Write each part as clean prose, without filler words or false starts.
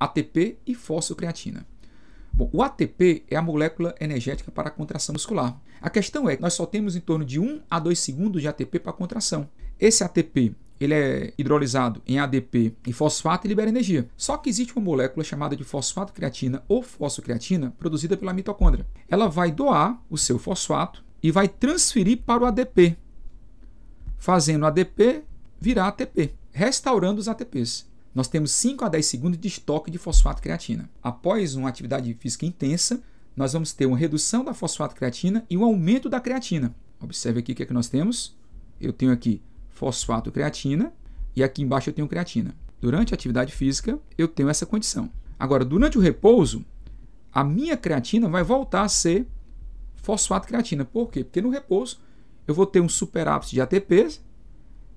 ATP e fosfocreatina. Bom, o ATP é a molécula energética para a contração muscular. A questão é que nós só temos em torno de 1 a 2 segundos de ATP para a contração. Esse ATP ele é hidrolisado em ADP e fosfato e libera energia. Só que existe uma molécula chamada de fosfato-creatina ou fosfocreatina produzida pela mitocôndria. Ela vai doar o seu fosfato e vai transferir para o ADP, fazendo o ADP virar ATP, restaurando os ATPs. Nós temos 5 a 10 segundos de estoque de fosfato-creatina. Após uma atividade física intensa, nós vamos ter uma redução da fosfato-creatina e um aumento da creatina. Observe aqui o que é que nós temos. Eu tenho aqui fosfato-creatina e aqui embaixo eu tenho creatina. Durante a atividade física, eu tenho essa condição. Agora, durante o repouso, a minha creatina vai voltar a ser fosfato-creatina. Por quê? Porque no repouso eu vou ter um superávit de ATPs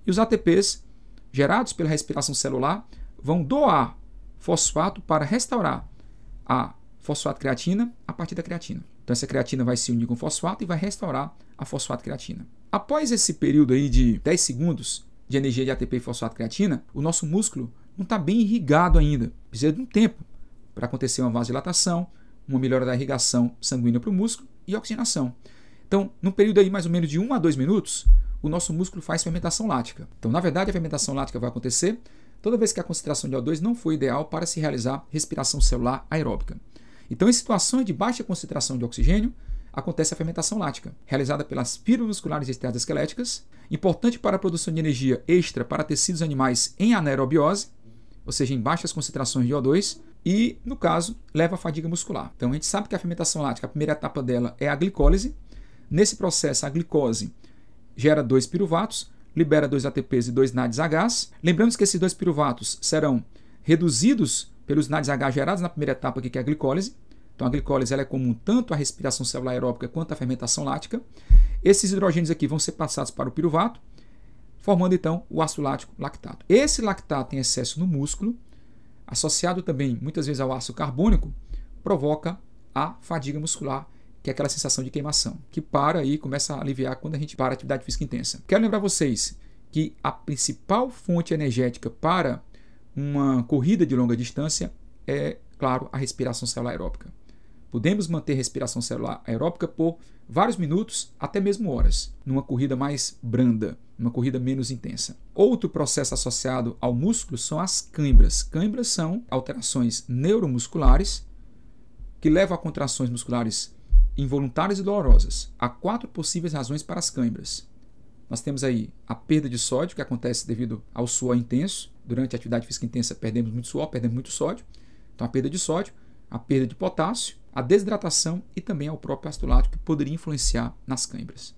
e os ATPs gerados pela respiração celular vão doar fosfato para restaurar a fosfato-creatina a partir da creatina. Então essa creatina vai se unir com fosfato e vai restaurar a fosfato-creatina. Após esse período aí de 10 segundos de energia de ATP e fosfato-creatina, o nosso músculo não está bem irrigado ainda. Precisa de um tempo para acontecer uma vasodilatação, uma melhora da irrigação sanguínea para o músculo e oxigenação. Então, num período aí mais ou menos de 1 a 2 minutos, o nosso músculo faz fermentação lática. Então, na verdade, a fermentação lática vai acontecer toda vez que a concentração de O2 não for ideal para se realizar respiração celular aeróbica. Então, em situações de baixa concentração de oxigênio, acontece a fermentação lática, realizada pelas fibras musculares esqueléticas, importante para a produção de energia extra para tecidos animais em anaerobiose, ou seja, em baixas concentrações de O2, e, no caso, leva à fadiga muscular. Então, a gente sabe que a fermentação lática, a primeira etapa dela é a glicólise. Nesse processo, a glicose gera 2 piruvatos, libera 2 ATPs e 2 NADH. Lembramos que esses 2 piruvatos serão reduzidos pelos NADH gerados na primeira etapa, que é a glicólise. Então, a glicólise ela é comum tanto à respiração celular aeróbica quanto à fermentação lática. Esses hidrogênios aqui vão ser passados para o piruvato, formando, então, o ácido lático lactato. Esse lactato em excesso no músculo, associado também, muitas vezes, ao ácido carbônico, provoca a fadiga muscular, que é aquela sensação de queimação, que para e começa a aliviar quando a gente para a atividade física intensa. Quero lembrar vocês que a principal fonte energética para uma corrida de longa distância é, claro, a respiração celular aeróbica. Podemos manter respiração celular aeróbica por vários minutos, até mesmo horas, numa corrida mais branda, numa corrida menos intensa. Outro processo associado ao músculo são as câimbras. Câimbras são alterações neuromusculares que levam a contrações musculares involuntárias e dolorosas. Há 4 possíveis razões para as câimbras. Nós temos aí a perda de sódio, que acontece devido ao suor intenso. Durante a atividade física intensa perdemos muito suor, perdemos muito sódio. Então a perda de sódio, a perda de potássio, a desidratação e também ao próprio ácido lático, que poderia influenciar nas câimbras.